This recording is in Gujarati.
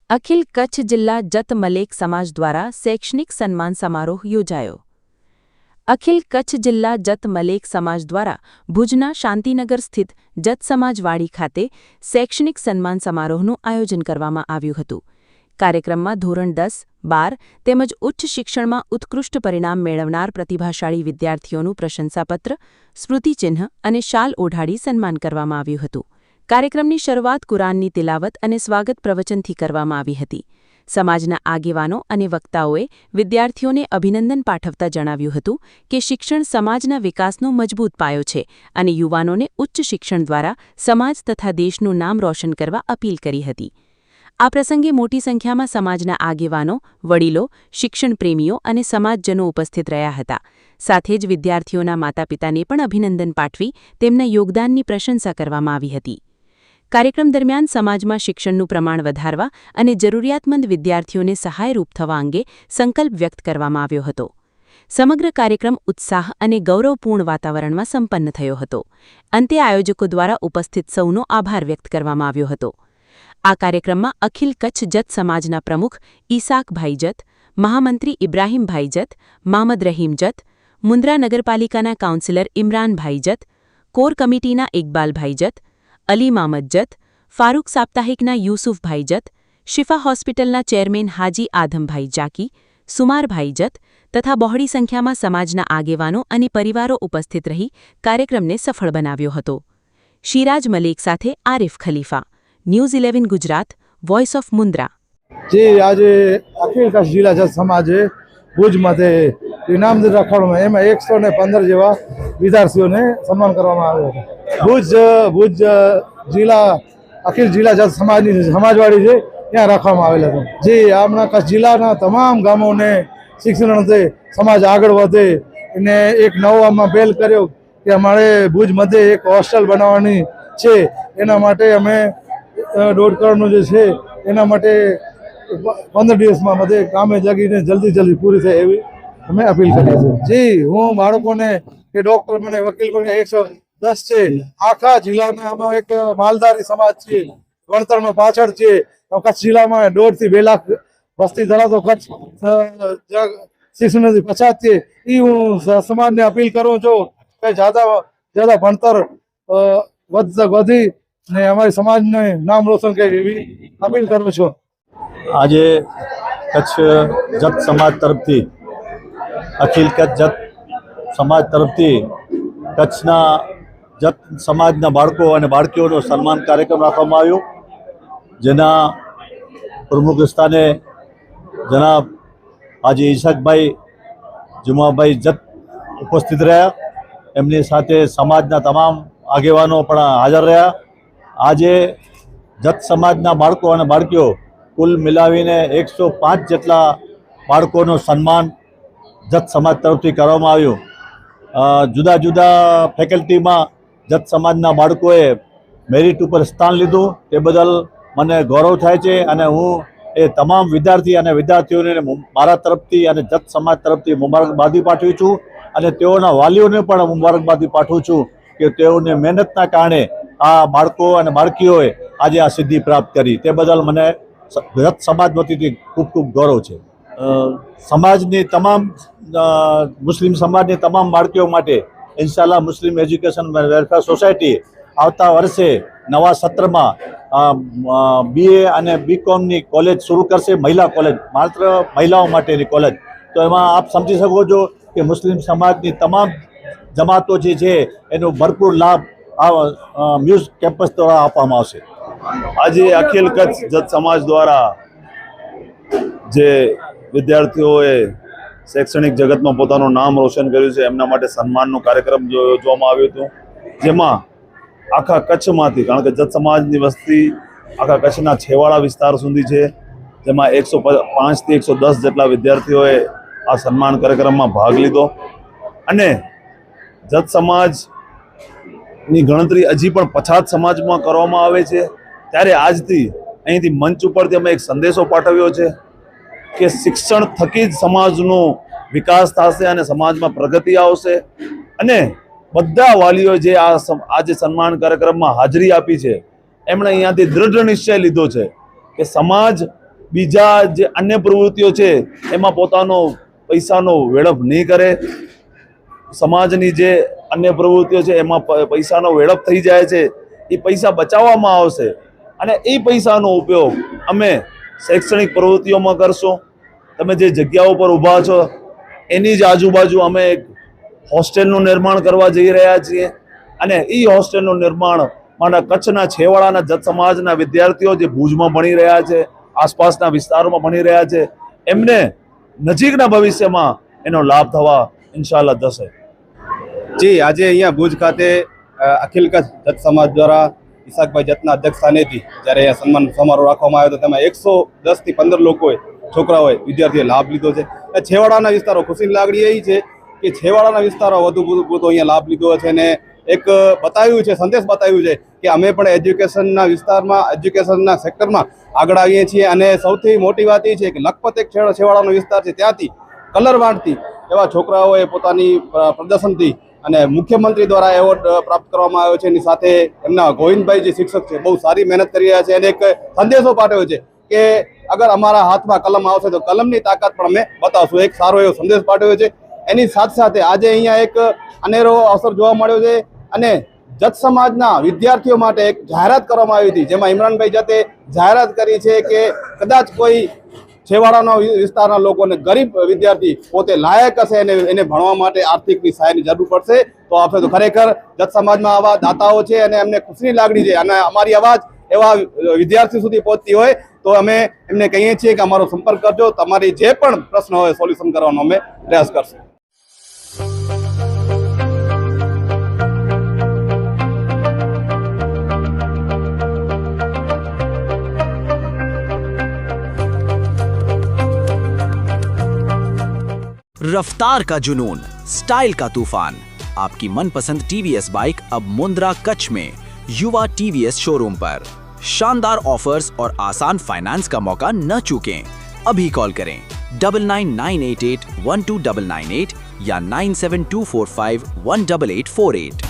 અખિલ કચ્છ જિલ્લા જત મલેક સમાજ દ્વારા શૈક્ષણિક સન્માન સમારોહ યોજાયો। અખિલ કચ્છ જિલ્લા જત મલેક સમાજ દ્વારા ભુજના શાંતિનગર સ્થિત જત સમાજવાડી ખાતે શૈક્ષણિક સન્માન સમારોહનું આયોજન કરવામાં આવ્યું હતું। કાર્યક્રમમાં ધોરણ 10, 12 તેમજ ઉચ્ચ શિક્ષણમાં ઉત્કૃષ્ટ પરિણામ મેળવનાર પ્રતિભાશાળી વિદ્યાર્થીઓનું પ્રશંસાપત્ર, સ્મૃતિચિહ્ન અને શાલ ઓઢાડી સન્માન કરવામાં આવ્યું હતું। કાર્યક્રમની શરૂઆત કુરાનની તિલાવત અને સ્વાગત પ્રવચનથી કરવામાં આવી હતી। સમાજના આગેવાનો અને વક્તાઓએ વિદ્યાર્થીઓને અભિનંદન પાઠવતા જણાવ્યું હતું કે શિક્ષણ સમાજના વિકાસનો મજબૂત પાયો છે અને યુવાનોને ઉચ્ચ શિક્ષણ દ્વારા સમાજ તથા દેશનું નામ રોશન કરવા અપીલ કરી હતી। આ પ્રસંગે મોટી સંખ્યામાં સમાજના આગેવાનો, વડીલો, શિક્ષણ પ્રેમીઓ અને સમાજજનો ઉપસ્થિત રહ્યા હતા। સાથે જ વિદ્યાર્થીઓના માતાપિતાને પણ અભિનંદન પાઠવી તેમના યોગદાનની પ્રશંસા કરવામાં આવી હતી। કાર્યક્રમ દરમિયાન સમાજમાં શિક્ષણનું પ્રમાણ વધારવા અને જરૂરિયાતમંદ વિદ્યાર્થીઓને સહાયરૂપ થવા અંગે સંકલ્પ વ્યક્ત કરવામાં આવ્યો હતો। સમગ્ર કાર્યક્રમ ઉત્સાહ અને ગૌરવપૂર્ણ વાતાવરણમાં સંપન્ન થયો હતો। અંતે આયોજકો દ્વારા ઉપસ્થિત સૌનો આભાર વ્યક્ત કરવામાં આવ્યો હતો। આ કાર્યક્રમમાં અખિલ કચ્છ જત સમાજના પ્રમુખ ઈસાકભાઈ જત, મહામંત્રી ઇબ્રાહીમભાઈ જત, મામદ રહીમ જત, મુન્દ્રા નગરપાલિકાના કાઉન્સિલર ઇમરાનભાઈ જત, કોર કમિટીના ઇકબાલભાઈ જત, અલી મામદ જત, ફારૂક સાપ્તાહિકના યુસુફભાઈ જત, શિફા હોસ્પિટલના ચેરમેન હાજી આધમભાઈ જાકી, સુમારભાઈ જત તથા બહોળી સંખ્યામાં સમાજના આગેવાનો અને પરિવારો ઉપસ્થિત રહી કાર્યક્રમને સફળ બનાવ્યો હતો। શિરાજ મલેક સાથે Arif Khalifa, news 11 Gujarat, voice of Mundra. जी आज अखिल कच्छ जिला जत समाजे भुज मध्य इनाम रखवामां एमां 115 जेवा विद्यार्थीओने सन्मान करवामां आव्यो छे। भुज जिला अखिल जिला जत समाजनी समाजवाड़ी छे त्यां राखवामां आवेला छे। जी आपणा कच्छ जिल्लाना तमाम गामोने शिक्षण अंगे समाज आगळ वधे અને એક નવો આમાં પહેલ કર્યો કે અમારે ભુજ મધ્યે એક હોસ્ટેલ બનાવવાની છે। એના માટે અમે 1.5 કરોડનું જે છે એના માટે 15 દિવસમાં બધે કામે જાગીને જલ્દી પૂરી થાય એવી અમે અપીલ કરીએ છીએ। જી હું બાળકોને કે ડોક્ટર બને, વકીલ બને 110 છે આખા જિલ્લાના આમાં એક માલધારી સમાજ છે, ગણતરમાં પાછળ છે। કચ્છ જિલ્લામાં 1.5 થી 2 લાખ વસ્તી ધરાવતો કચ્છ શિક્ષણથી પછાત છે। એ હું સમાજને અપીલ કરું છું કે જ્યાદા ભણતર વધી ને અમારી સમાજને નામ રોશન કરે એવી અપીલ કરું છું। આજે કચ્છ જત સમાજ તરફથી અખિલ કચ્છ જત સમાજ તરફથી કચ્છના જત સમાજના બાળકો અને બાળકીઓનો સન્માન કાર્યક્રમ રાખવામાં આવ્યો, જેના પ્રમુખ સ્થાને જનાબ હાજી ઈસાકભાઈ જુમાભાઈ જત ઉપસ્થિત રહ્યા। એમની સાથે સમાજના તમામ આગેવાનો પણ હાજર રહ્યા। આજે જત સમાજના બાળકો અને બાળકીઓ કુલ મિલાવીને 105 જેટલા બાળકોનું સન્માન જત સમાજ તરફથી કરવામાં આવ્યું। જુદા જુદા ફેકલ્ટીમાં જત સમાજના બાળકોએ મેરિટ ઉપર સ્થાન લીધું, તે બદલ મને ગૌરવ થાય છે અને હું એ તમામ વિદ્યાર્થી અને વિદ્યાર્થીઓને મારા તરફથી અને જત સમાજ તરફથી મુબારકબાદી પાઠવું છું અને તેઓના વાલીઓને પણ મુબારકબાદી પાઠવું છું કે તેઓની મહેનતના કારણે આ બાળકો અને બાળકીઓએ આજે આ સિદ્ધિ પ્રાપ્ત કરી, તે બદલ મને જત સમાજ વતીથી ખૂબ ખૂબ ગૌરવ છે। સમાજની તમામ મુસ્લિમ સમાજની તમામ બાળકીઓ માટે ઇન્શાલ્લાહ મુસ્લિમ એજ્યુકેશન વેલફેર સોસાયટી આવતા વર્ષે નવા સત્રમાં BA અને BComની કોલેજ શરૂ કરશે, મહિલા કોલેજ, માત્ર મહિલાઓ માટેની કોલેજ। તો એમાં આપ સમજી શકો છો કે મુસ્લિમ સમાજની તમામ જમાતો જે છે એનો ભરપૂર લાભ આ મ્યુઝ કેમ્પસ દ્વારા આપવામાં આવશે। આજે અખિલ કચ્છ જત સમાજ દ્વારા જે વિદ્યાર્થીઓએ શૈક્ષણિક જગતમાં પોતાનું નામ રોશન કર્યું છે એમના માટે સન્માનનો કાર્યક્રમ યોજવામાં આવ્યો હતો, જેમાં આખા કચ્છમાંથી, કારણ કે જત સમાજની વસ્તી આખા કચ્છના છેવાડા વિસ્તાર સુધી છે, જેમાં 105 થી 110 જેટલા વિદ્યાર્થીઓએ આ સન્માન કાર્યક્રમમાં ભાગ લીધો અને જત સમાજની ગણતરી હજી પણ પછાત સમાજમાં કરવામાં આવે છે। ત્યારે આજથી અહીંથી મંચ ઉપરથી અમે એક સંદેશો પાઠવ્યો છે કે શિક્ષણ થકી જ સમાજનો વિકાસ થશે અને સમાજમાં પ્રગતિ આવશે અને બધા વાલીઓ જે આજે સન્માન કાર્યક્રમમાં હાજરી આપી છે એમણે અહીંયાથી દૃઢ નિશ્ચય લીધો છે કે સમાજ બીજા જે અન્ય પ્રવૃત્તિઓ છે એમાં પોતાનો પૈસાનો વેડફ નહીં કરે, સમાજની જે અન્ય પ્રવૃત્તિઓ છે એમાં પૈસાનો વેડફ થઈ જાય છે, એ પૈસા બચાવવામાં આવશે અને એ પૈસાનો ઉપયોગ અમે શૈક્ષણિક પ્રવૃત્તિઓમાં કરશું. તમે જે જગ્યાઓ પર ઊભા છો એની જ આજુબાજુ અમે એક હોસ્ટેલનું નિર્માણ કરવા જઈ રહ્યા છીએ અને એ હોસ્ટેલનું નિર્માણ માટે કચ્છના છેવાડાના જત સમાજના વિદ્યાર્થીઓ જે ભુજમાં ભણી રહ્યા છે, આસપાસના વિસ્તારોમાં ભણી રહ્યા છે, એમને નજીકના ભવિષ્યમાં એનો લાભ થવા ઇન્શાલ્લાહ થશે. જી, આજે અહીંયા ભુજ ખાતે અખિલ કચ્છ જત સમાજ દ્વારા ઈસાકભાઈ જતના અધ્યક્ષ સ્થાનેથી જ્યારે અહીંયા સન્માન સમારોહ રાખવામાં આવ્યો તો તેમાં 110 થી 15 લોકોએ, છોકરાઓએ, વિદ્યાર્થીઓએ લાભ લીધો છે. છેવાડાના વિસ્તારો, ખુશીની લાગણી એ છે કે છેવાડાના વિસ્તારો વધુ પૂરતો અહીંયા લાભ લીધો છે અને એક બતાવ્યું છે, સંદેશ બતાવ્યું છે કે અમે પણ એજ્યુકેશનના વિસ્તારમાં, એજ્યુકેશનના સેક્ટરમાં આગળ આવીએ છીએ અને સૌથી મોટી વાત એ છે કે લખપત એક છેવાડાનો વિસ્તાર છે, ત્યાંથી કલરવાંટથી એવા છોકરાઓએ પોતાની પ્રદર્શનથી અને મુખ્યમંત્રી દ્વારા એવોર્ડ પ્રાપ્ત કરવામાં આવ્યો છે. એની સાથે એમના ગોવિંદભાઈ જે શિક્ષક છે બહુ સારી મહેનત કરી રહ્યા છે અને એક સંદેશો પાઠવ્યો છે કે અગર અમારા હાથમાં કલમ આવશે તો કલમની તાકાત પણ અમે બતાવશું. એક સારો એવો સંદેશ પાઠવ્યો છે. એની સાથે સાથે આજે અહીંયા એક અનેરો અવસર જોવા મળ્યો છે અને જત સમાજના વિદ્યાર્થીઓ માટે એક જાહેરાત કરવામાં આવી હતી, જેમાં ઇમરાનભાઈ જતે જાહેરાત કરી છે કે કદાચ કોઈ છેવાડાના વિસ્તારના લોકોને, ગરીબ વિદ્યાર્થી પોતે લાયક હશે અને એને ભણવા માટે આર્થિકની સહાયની જરૂર પડશે તો આપશે. તો ખરેખર જત સમાજમાં આવા દાતાઓ છે અને એમને ખુશીની લાગણી છે અને અમારી અવાજ એવા વિદ્યાર્થી સુધી પહોંચતી હોય તો અમે એમને કહીએ છીએ કે અમારો સંપર્ક કરજો, તમારી જે પણ પ્રશ્ન હોય સોલ્યુશન કરવાનો અમે પ્રયાસ કરશું. रफ्तार का जुनून, स्टाइल का तूफान, आपकी मनपसंद टीवीएस बाइक अब मुंद्रा कच्छ में युवा टीवीएस शोरूम पर। शानदार ऑफर्स और आसान फाइनेंस का मौका न चूकें। अभी कॉल करें 9998812998 या 9724518848।